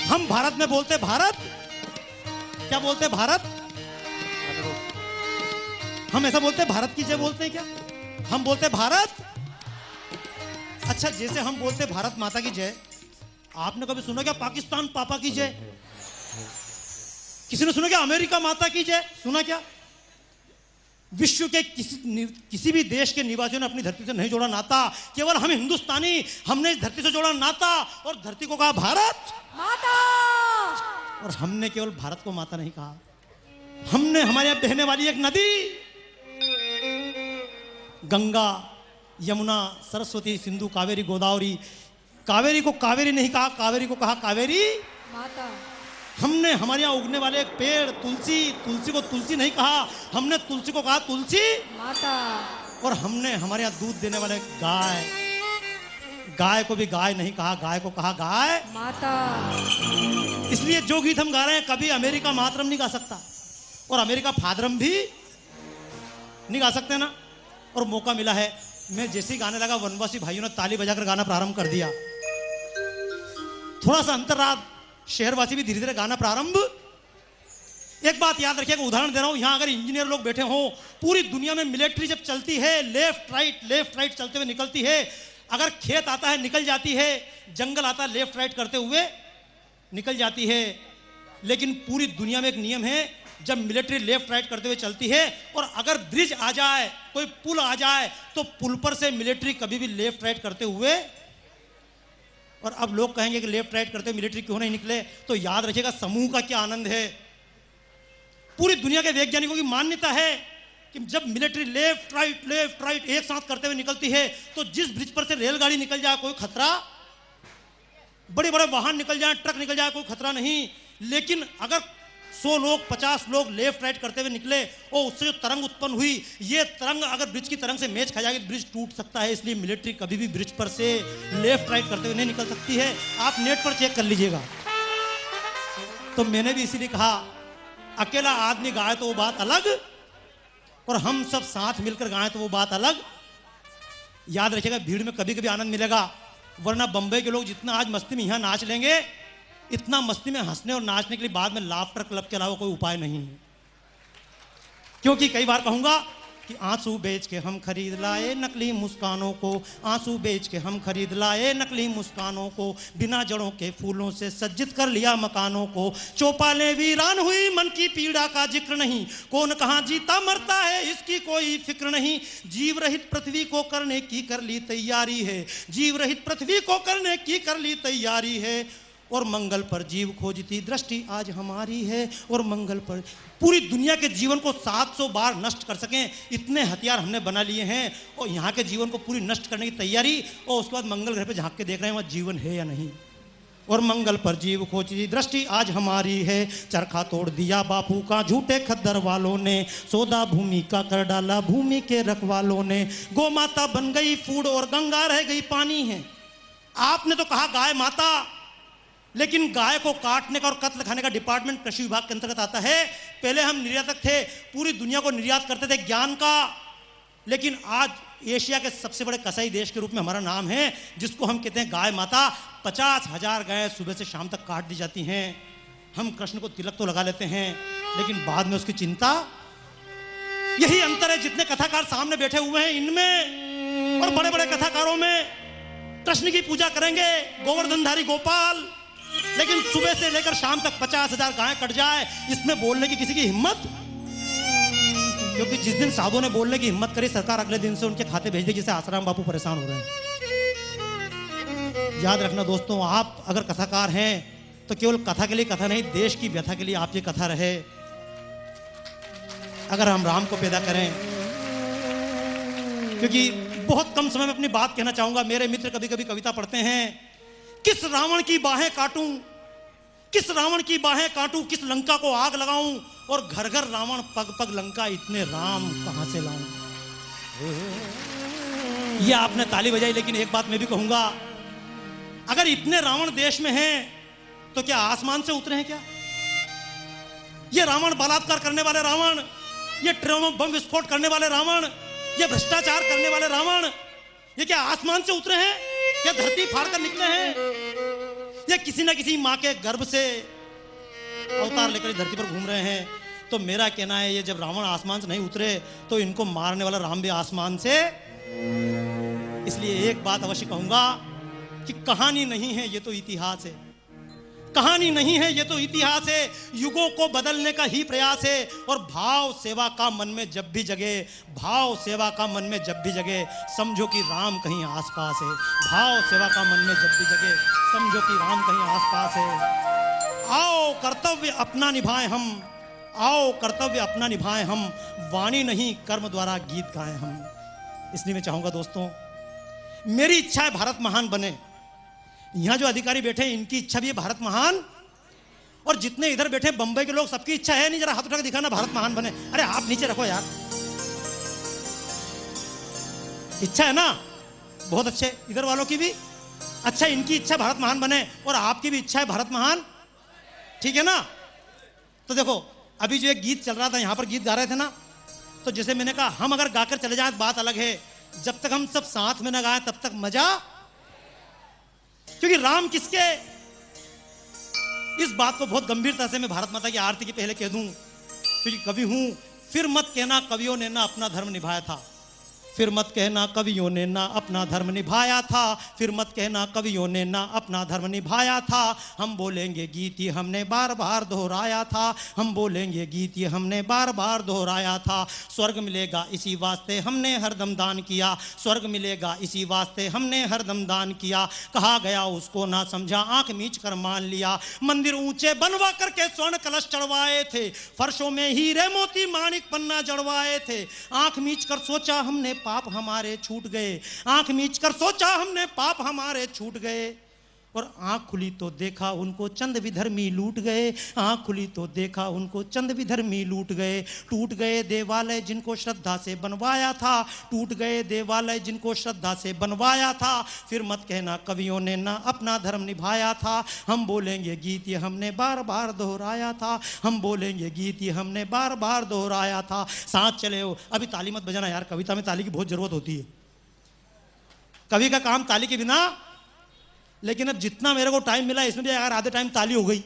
हम भारत में बोलते भारत, क्या बोलते भारत? हम ऐसा बोलते भारत की जय बोलते हैं क्या? हम बोलते भारत। अच्छा, जैसे हम बोलते भारत माता की जय, आपने कभी सुना क्या पाकिस्तान पापा की जय? किसी ने सुना क्या अमेरिका माता की जय? सुना क्या? विश्व के किसी भी देश के निवासियों ने अपनी धरती से नहीं जोड़ा नाता, केवल हम हिंदुस्तानी, हमने इस धरती से जोड़ा नाता और धरती को कहा भारत माता, और हमने केवल भारत को माता नहीं कहा, हमने हमारे यहां बहने वाली एक नदी गंगा, यमुना, सरस्वती, सिंधु, कावेरी, गोदावरी, कावेरी को कावेरी नहीं कहा, कावेरी को कहा कावेरी माता। हमने हमारे यहाँ उगने वाले एक पेड़ तुलसी, तुलसी को तुलसी नहीं कहा, हमने तुलसी को कहा तुलसी माता। और हमने हमारे यहाँ दूध देने वाले गाय, गाय को भी गाय नहीं कहा, गाय को कहा गाय माता। इसलिए जो गीत हम गा रहे हैं कभी अमेरिका मातरम नहीं गा सकता और अमेरिका फादरम भी नहीं गा सकते ना। और मौका मिला है, मैं जैसे ही गाने लगा वनवासी भाइयों ने ताली बजाकर गाना प्रारंभ कर दिया। थोड़ा सा अंतर रहा, शहरवासी भी धीरे धीरे गाना प्रारंभ। एक बात याद रखिएगा, उदाहरण दे रहा हूं, यहां अगर इंजीनियर लोग बैठे हों, पूरी दुनिया में मिलिट्री जब चलती है लेफ्ट राइट चलते हुए निकलती है, अगर खेत आता है निकल जाती है, जंगल आता है लेफ्ट राइट करते हुए निकल जाती है। लेकिन पूरी दुनिया में एक नियम है, जब मिलिट्री लेफ्ट राइट करते हुए चलती है और अगर ब्रिज आ जाए, कोई पुल आ जाए, तो पुल पर से मिलिट्री कभी भी लेफ्ट राइट करते हुए। और अब लोग कहेंगे कि लेफ्ट राइट करते हुए मिलिट्री क्यों नहीं निकले, तो याद रखिएगा समूह का क्या आनंद है। पूरी दुनिया के वैज्ञानिकों की मान्यता है कि जब मिलिट्री लेफ्ट राइट एक साथ करते हुए निकलती है, तो जिस ब्रिज पर से रेलगाड़ी निकल जाए कोई खतरा, बड़े बड़े वाहन निकल जाए, ट्रक निकल जाए, कोई खतरा नहीं। लेकिन अगर 100 लोग 50 लोग लेफ्ट राइट करते हुए निकले और उससे जो तरंग उत्पन्न हुई, ये तरंग अगर ब्रिज की तरंग से मैच खा जाएगी, ब्रिज टूट सकता है। इसलिए मिलिट्री कभी भी ब्रिज पर से लेफ्ट राइट करते हुए नहीं निकल सकती है। आप नेट पर चेक कर लीजिएगा। तो मैंने भी इसीलिए कहा, अकेला आदमी गाए तो वो बात अलग, और हम सब साथ मिलकर गाएं तो वो बात अलग। याद रखिएगा, भीड़ में कभी कभी आनंद मिलेगा, वरना बंबई के लोग जितना आज मस्ती में यहां नाच लेंगे, इतना मस्ती में हंसने और नाचने के लिए बाद में लाफ्टर क्लब के अलावा कोई उपाय नहीं है। क्योंकि कई बार कहूंगा कि आंसू बेच के हम खरीद लाए नकली मुस्कानों को, आंसू बेच के हम खरीद लाए नकली मुस्कानों को, बिना जड़ों के फूलों से सज्जित कर लिया मकानों को, चौपालें वीरान हुई मन की पीड़ा का जिक्र नहीं, कौन कहां जीता मरता है इसकी कोई फिक्र नहीं, जीव रहित पृथ्वी को करने की कर ली तैयारी है, जीव रहित पृथ्वी को करने की कर ली तैयारी है, और मंगल पर जीव खोजती दृष्टि आज हमारी है, और मंगल पर पूरी दुनिया के जीवन को 700 बार नष्ट कर सकें, इतने हथियार हमने बना लिए हैं, और यहाँ के जीवन को पूरी नष्ट करने की तैयारी, और उसके बाद मंगल ग्रह पे झांक के देख रहे हैं वहाँ जीवन है या नहीं। और मंगल पर जीव खोजती दृष्टि आज हमारी है, चरखा तोड़ दिया बापू का झूठे खद्दर वालों ने, सौदा भूमि का कर डाला भूमि के रखवालों ने, गौ माता बन गई फूड और गंगा रह गई पानी है। आपने तो कहा गाय माता, लेकिन गाय को काटने का और कत्ल खाने का डिपार्टमेंट कृषि विभाग के अंतर्गत आता है। पहले हम निर्यातक थे, पूरी दुनिया को निर्यात करते थे ज्ञान का, लेकिन आज एशिया के सबसे बड़े कसाई देश के रूप में हमारा नाम है, जिसको हम कहते हैं गाय माता। 50,000 गाय सुबह से शाम तक काट दी जाती हैं। हम कृष्ण को तिलक तो लगा लेते हैं, लेकिन बाद में उसकी चिंता। यही अंतर है, जितने कथाकार सामने बैठे हुए हैं इनमें और बड़े बड़े कथाकारों में कृष्ण की पूजा करेंगे, गोवर्धनधारी गोपाल, लेकिन सुबह से लेकर शाम तक 50,000 गाय कट जाए, इसमें बोलने की किसी की हिम्मत। क्योंकि जिस दिन साधुओं ने बोलने की हिम्मत करी, सरकार अगले दिन से उनके खाते भेज दी, जिससे आसाराम बापू परेशान हो रहे हैं। याद रखना दोस्तों, आप अगर कथाकार हैं तो केवल कथा के लिए कथा नहीं, देश की व्यथा के लिए आप ये कथा रहे। अगर हम राम को पैदा करें, क्योंकि बहुत कम समय में अपनी बात कहना चाहूंगा। मेरे मित्र कभी कभी कविता पढ़ते हैं, किस रावण की बाहें काटूं, किस रावण की बाहें काटूं, किस लंका को आग लगाऊं, और घर घर रावण पग पग लंका, इतने राम कहां से लाऊं। ये आपने ताली बजाई, लेकिन एक बात मैं भी कहूंगा, अगर इतने रावण देश में हैं तो क्या आसमान से उतरे हैं क्या? ये रावण, बलात्कार करने वाले रावण, ये ट्रेन बम विस्फोट करने वाले रावण, ये भ्रष्टाचार करने वाले रावण, ये क्या आसमान से उतरे हैं? क्या धरती फाड़ कर निकले हैं? ये किसी ना किसी माँ के गर्भ से अवतार लेकर धरती पर घूम रहे हैं। तो मेरा कहना है, ये जब रावण आसमान से नहीं उतरे तो इनको मारने वाला राम भी आसमान से। इसलिए एक बात अवश्य कहूंगा कि कहानी नहीं है, ये तो इतिहास है। कहानी नहीं है, ये तो इतिहास है। युगों को बदलने का ही प्रयास है। और भाव सेवा का मन में जब भी जगे, भाव सेवा का मन में जब भी जगे, समझो कि राम कहीं आसपास है। भाव सेवा का मन में जब भी जगे, समझो कि राम कहीं आसपास है। आओ कर्तव्य अपना निभाएं हम, आओ कर्तव्य अपना निभाएं हम, वाणी नहीं कर्म द्वारा गीत गाएं हम। इसलिए मैं चाहूंगा दोस्तों, मेरी इच्छा है भारत महान बने। यहां जो अधिकारी बैठे हैं इनकी इच्छा भी है भारत महान, और जितने इधर बैठे बंबई के लोग सबकी इच्छा है नहीं, जरा हाथ उठा के दिखाना भारत महान बने। अरे आप नीचे रखो यार, इच्छा है ना, बहुत अच्छे। इधर वालों की भी अच्छा, इनकी इच्छा भारत महान बने और आपकी भी इच्छा है भारत महान, ठीक है ना। तो देखो अभी जो एक गीत चल रहा था, यहां पर गीत गा रहे थे ना, तो जैसे मैंने कहा हम अगर गाकर चले जाए बात अलग है, जब तक हम सब साथ में ना गाएं तब तक मजा। क्योंकि राम किसके, इस बात को बहुत गंभीरता से मैं भारत माता की आरती के पहले कह दूं, क्योंकि कवि हूं। फिर मत कहना कवियों ने ना अपना धर्म निभाया था, फिर मत कहना कवियों ने ना अपना धर्म निभाया था, फिर मत कहना कवियों ने ना अपना धर्म निभाया था। हम बोलेंगे गीत ये हमने बार बार दोहराया था, हम बोलेंगे गीत ये हमने बार बार दोहराया था। स्वर्ग मिलेगा इसी वास्ते हमने हरदम दान किया, स्वर्ग मिलेगा इसी वास्ते हमने हरदम दान किया। कहा गया उसको ना समझा, आंख मीच कर मान लिया। मंदिर ऊंचे बनवा करके स्वर्ण कलश चढ़वाए थे, फर्शों में हीरे मोती माणिक पन्ना जड़वाए थे। आंख मीच कर सोचा हमने पाप हमारे छूट गए, आंख मीच कर सोचा हमने पाप हमारे छूट गए। और आंख खुली तो देखा उनको चंद विधर्मी लूट गए, आंख खुली तो देखा उनको चंद विधर्मी लूट गए। टूट गए देवालय जिनको श्रद्धा से बनवाया था, टूट गए देवालय जिनको श्रद्धा से बनवाया था। फिर मत कहना कवियों ने ना अपना धर्म निभाया था, हम बोलेंगे गीत ये हमने बार बार दोहराया था, हम बोलेंगे गीत ये हमने बार बार दोहराया था। साथ चले हो, अभी ताली मत बजाना यार, कविता में ताली की बहुत जरूरत होती है। कवि का काम ताली के बिना, लेकिन अब जितना मेरे को टाइम मिला इसमें भी अगर आधे टाइम ताली हो गई